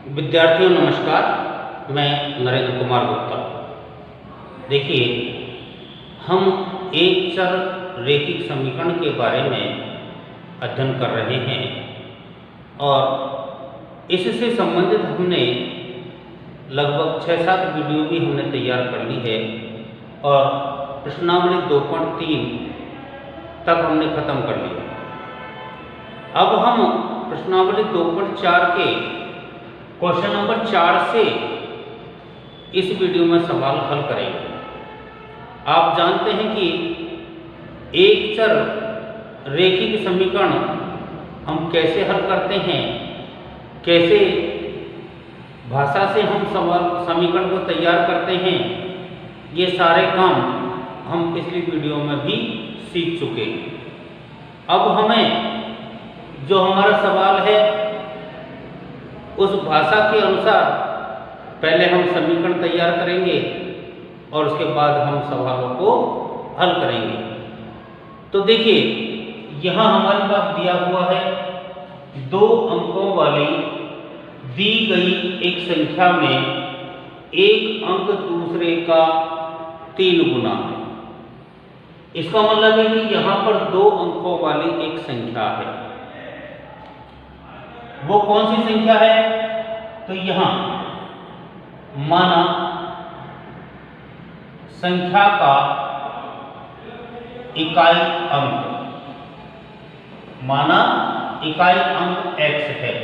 विद्यार्थियों नमस्कार, मैं नरेंद्र कुमार गुप्ता। देखिए, हम एक चर रैखिक समीकरण के बारे में अध्ययन कर रहे हैं और इससे संबंधित हमने लगभग 6-7 वीडियो भी हमने तैयार कर ली है और प्रश्नावली 2.3 तक हमने ख़त्म कर लिया। अब हम प्रश्नावली 2.4 के क्वेश्चन नंबर 4 से इस वीडियो में सवाल हल करेंगे। आप जानते हैं कि एक चर रैखिक समीकरण हम कैसे हल करते हैं, कैसे भाषा से हम समीकरण को तैयार करते हैं, ये सारे काम हम पिछली वीडियो में भी सीख चुके हैं। अब हमें जो हमारा सवाल है उस भाषा के अनुसार पहले हम समीकरण तैयार करेंगे और उसके बाद हम सवालों को हल करेंगे। तो देखिए, यहाँ हमारे पास दिया हुआ है 2 अंकों वाली दी गई एक संख्या में एक अंक दूसरे का 3 गुना है। इसका मतलब है कि यहाँ पर 2 अंकों वाली एक संख्या है। वो कौन सी संख्या है? तो यहां माना संख्या का इकाई अंक, माना इकाई अंक x है,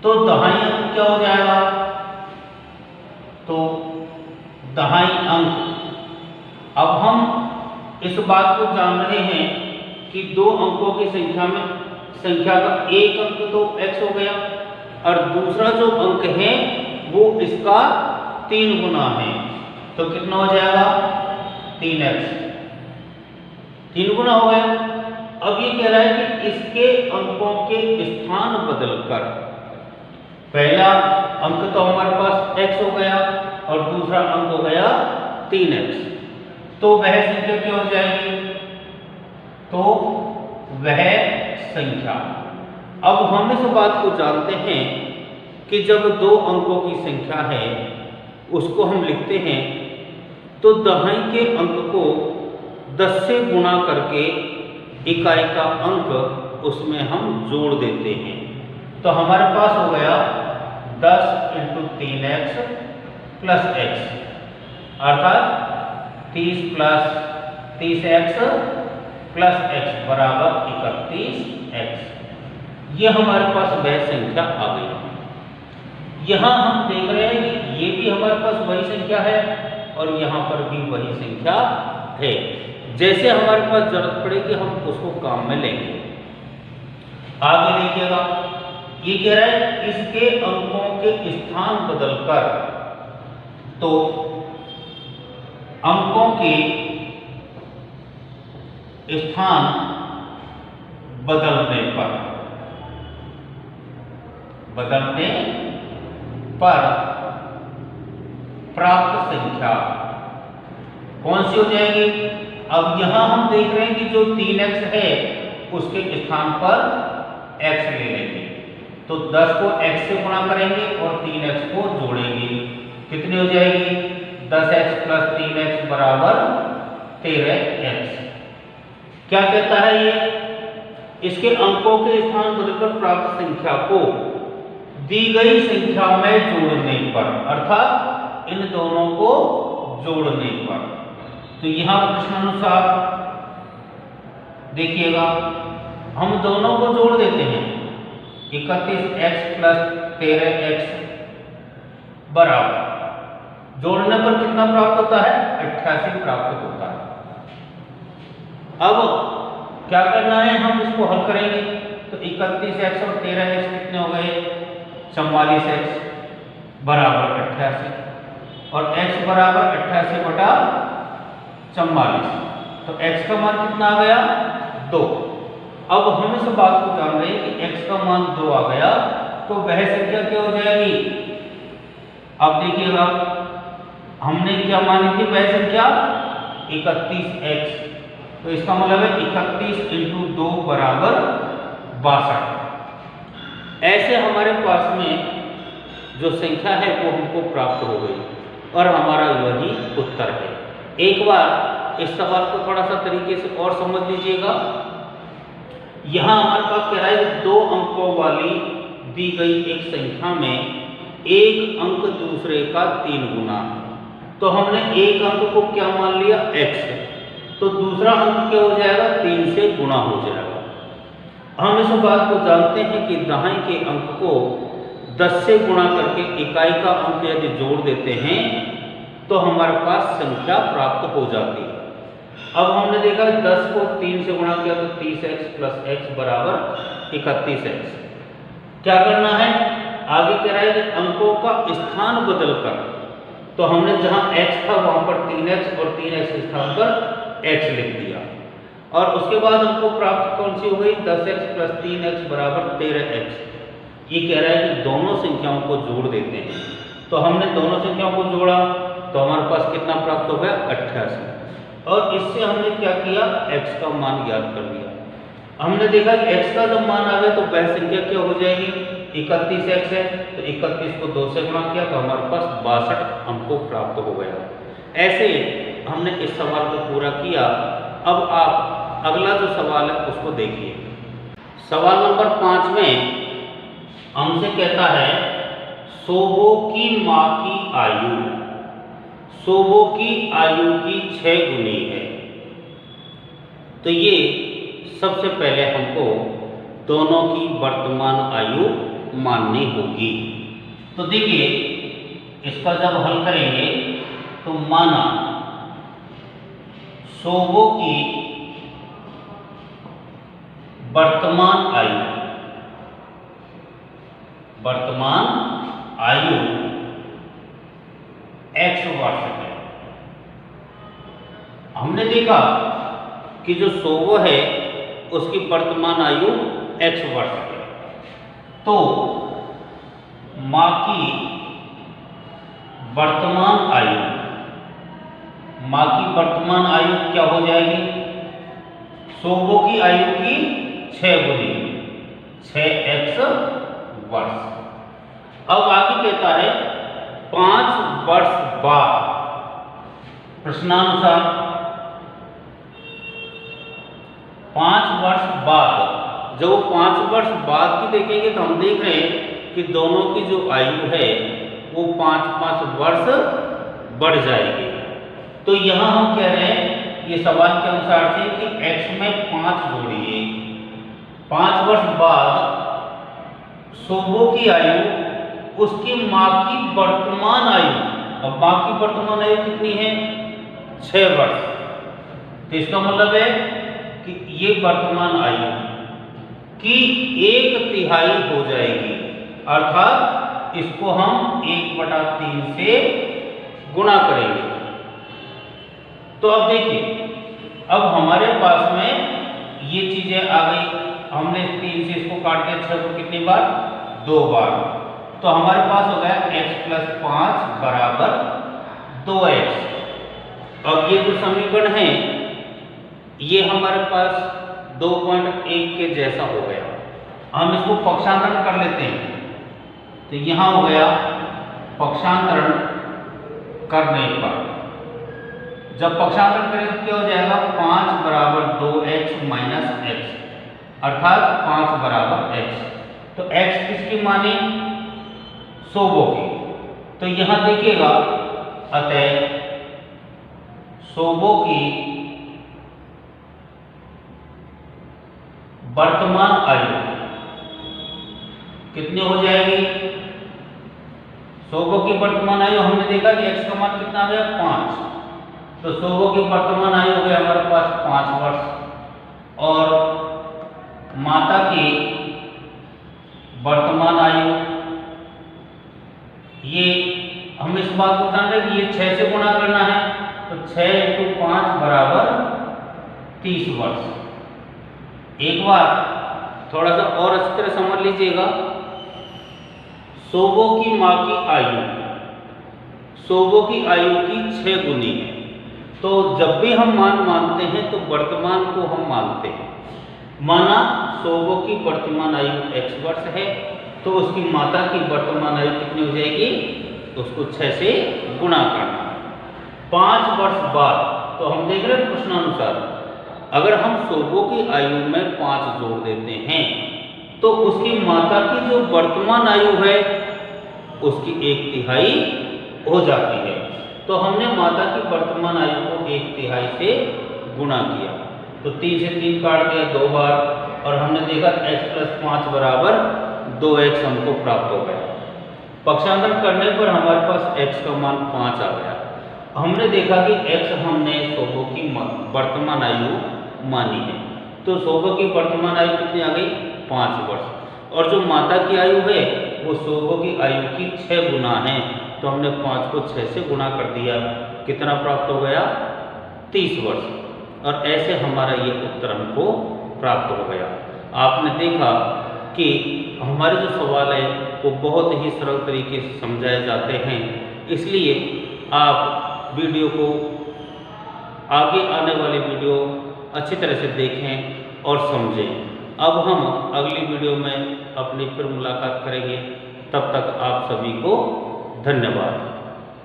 तो दहाई अंक क्या हो जाएगा? तो दहाई अंक। अब हम इस बात को जान रहे हैं कि 2 अंकों की संख्या का एक अंक तो x हो गया और दूसरा जो अंक है वो इसका 3 गुना है, तो कितना हो जाएगा? 3x। 3 गुना हो गया। अब ये कह रहा है कि इसके अंकों के स्थान बदलकर, पहला अंक तो हमारे पास x हो गया और दूसरा अंक हो गया 3x, तो वह संख्या क्या हो जाएगी? तो वह संख्या। अब हम इस बात को जानते हैं कि जब 2 अंकों की संख्या है उसको हम लिखते हैं तो दहाई के अंक को 10 से गुणा करके इकाई का अंक उसमें हम जोड़ देते हैं। तो हमारे पास हो गया 10 × 3x + x, अर्थात 30 + 30x + x बराबर 31x। ये हमारे पास वह संख्या आ गई। यहाँ हम देख रहे हैं कि ये भी हमारे पास वही संख्या है और यहाँ पर भी वही संख्या है। जैसे हमारे पास जरूरत पड़ेगी हम उसको काम में लेंगे। आगे देखिएगा, ये कह रहा है इसके अंकों के स्थान बदलकर, तो अंकों के स्थान बदलने पर प्राप्त संख्या कौन सी हो जाएगी? अब यहां हम देख रहे हैं कि जो 3x है उसके स्थान पर x ले लेंगे, तो 10 को x से गुणा करेंगे और 3x को जोड़ेंगे। कितनी हो जाएगी? 10x + 3x बराबर 13x। क्या कहता है ये? इसके अंकों के स्थान बदलकर प्राप्त संख्या को दी गई संख्या में जोड़ने पर, अर्थात इन दोनों को जोड़ने पर। तो यहां प्रश्नानुसार देखिएगा, हम दोनों को जोड़ देते हैं। 31x + 13x बराबर, जोड़ने पर कितना प्राप्त होता है? 88 प्राप्त होता है। अब क्या करना है? हम इसको हल करेंगे। तो 31x और 13x कितने हो गए? 44x बराबर 88 और x बराबर 88 बटा 44, तो x का मान कितना आ गया? 2। अब हम इस बात को जान रहे हैं कि x का मान 2 आ गया, तो वह संख्या क्या हो जाएगी? अब देखिएगा, हमने क्या मानी थी वह संख्या? 31x, तो इसका मतलब है 31 × 2 बराबर 62। ऐसे हमारे पास में जो संख्या है वो हमको प्राप्त हो गई और हमारा वही उत्तर है। एक बार इस सवाल को थोड़ा सा तरीके से और समझ लीजिएगा। यहाँ हमारे पास कह रहा है कि 2 अंकों वाली दी गई एक संख्या में एक अंक दूसरे का 3 गुना। तो हमने एक अंक को क्या मान लिया, x, तो दूसरा अंक क्या हो जाएगा, 3 से गुणा हो जाएगा। हम इस बात को जानते हैं कि दहाई के अंक को 10 से गुणा करके इकाई का अंक यदि जोड़ देते हैं तो हमारे पास संख्या प्राप्त हो जाती है। अब हमने देखा 10 को 3 से गुणा किया तो 30x प्लस x बराबर 31x। क्या करना है, आगे कह रहा है कि अंकों का स्थान बदल कर, तो हमने जहां x था वहां पर 3x और 3x के स्थान पर x लिख दिया और उसके बाद हमको प्राप्त कौन सी हो गई, 10x प्लस 3x बराबर 13x। ये कह रहा है कि दोनों संख्याओं को जोड़ देते हैं। तो हमने दोनों संख्याओं को जोड़ा तो हमारे पास कितना प्राप्त हो गया, 88। और इससे हमने क्या किया, x का मान ज्ञात कर दिया। हमने देखा कि x का जब मान आ गया तो वह संख्या क्या हो जाएगी, 31x है, तो 31 को 2 से गुणा किया तो हमारे पास 62 हमको प्राप्त हो गया। ऐसे हमने इस सवाल को पूरा किया। अब आप अगला जो सवाल है उसको देखिए। सवाल नंबर 5 में हमसे कहता है सोबो की माँ की आयु, सोबो की आयु की 6 गुनी है। तो ये सबसे पहले हमको दोनों की वर्तमान आयु माननी होगी। तो देखिए इसका जब हल करेंगे तो माना सोबो की वर्तमान आयु, वर्तमान आयु x वर्ष है। हमने देखा कि जो सोबो है उसकी वर्तमान आयु x वर्ष है, तो माँ की वर्तमान आयु, माँ की वर्तमान आयु क्या हो जाएगी, सोबो की आयु की 6 गुनी, 6x वर्ष। अब आगे कहता है 5 वर्ष बाद, प्रश्नानुसार 5 वर्ष बाद, जब 5 वर्ष बाद की देखेंगे तो हम देख रहे हैं कि दोनों की जो आयु है वो 5-5 वर्ष बढ़ जाएगी। तो यहाँ हम कह रहे हैं ये सवाल के अनुसार से कि x में 5 जोड़िए, 5 वर्ष बाद सोबो की आयु उसकी माँ की वर्तमान आयु, अब माँ की वर्तमान आयु कितनी है, 6 वर्ष। तो इसका मतलब है कि ये वर्तमान आयु की 1/3 हो जाएगी, अर्थात इसको हम 1/3 से गुणा करेंगे। तो अब देखिए अब हमारे पास में ये चीजें आ गई, हमने 3 से इसको काट दिया, 6 को कितनी बार, 2 बार, तो हमारे पास हो गया x प्लस 5 बराबर 2x। अब ये जो समीकरण है ये हमारे पास 2.1 के जैसा हो गया। हम इसको पक्षांतरण कर लेते हैं, तो यहाँ हो गया पक्षांतरण करने पर, जब पक्षांतरण करें तो क्या हो जाएगा, 5 बराबर 2x माइनस x, अर्थात 5 बराबर x। तो x किसकी मानी, सोबो की। तो यहां देखिएगा अतः सोबो की वर्तमान आयु कितनी हो जाएगी, सोबो की वर्तमान आयु हमने देखा कि x का मान कितना आ गया, 5, तो सोबो की वर्तमान आयु हो गया हमारे पास 5 वर्ष और माता की वर्तमान आयु, ये हम इस बात को जान रहे हैं कि ये 6 से गुणा करना है, तो 6 × 5 बराबर 30 वर्ष। एक बार थोड़ा सा और अच्छी तरह समझ लीजिएगा, सोबो की माँ की आयु, सोबो की आयु की 6 गुनी है। तो जब भी हम मान मानते हैं तो वर्तमान को हम मानते हैं। माना सोबो की वर्तमान आयु x वर्ष है तो उसकी माता की वर्तमान आयु कितनी हो जाएगी, उसको 6 से गुणा करना। 5 वर्ष बाद, तो हम देख रहे हैं प्रश्नानुसार, अगर हम सोबो की आयु में 5 जोड़ देते हैं तो उसकी माता की जो वर्तमान आयु है उसकी 1/3 हो जाती है। तो हमने माता की वर्तमान आयु को 1/3 से गुणा किया, तो 3 से 3 काट दिया 2 बार, और हमने देखा x + 5 बराबर 2x हमको प्राप्त हो गया। पक्षांतर करने पर हमारे पास x का मान 5 आ गया। हमने देखा कि x हमने सोबो की वर्तमान आयु मानी है, तो सोबो की वर्तमान आयु कितनी आ गई, 5 वर्ष, और जो माता की आयु है वो सोबो की आयु की 6 गुना है, तो हमने 5 को 6 से गुणा कर दिया, कितना प्राप्त हो गया, 30 वर्ष, और ऐसे हमारा ये उत्तर हमको प्राप्त हो गया। आपने देखा कि हमारे जो सवाल है वो बहुत ही सरल तरीके से समझाए जाते हैं, इसलिए आप वीडियो को, आगे आने वाली वीडियो अच्छी तरह से देखें और समझें। अब हम अगली वीडियो में अपनी फिर मुलाकात करेंगे, तब तक आप सभी को धन्यवाद।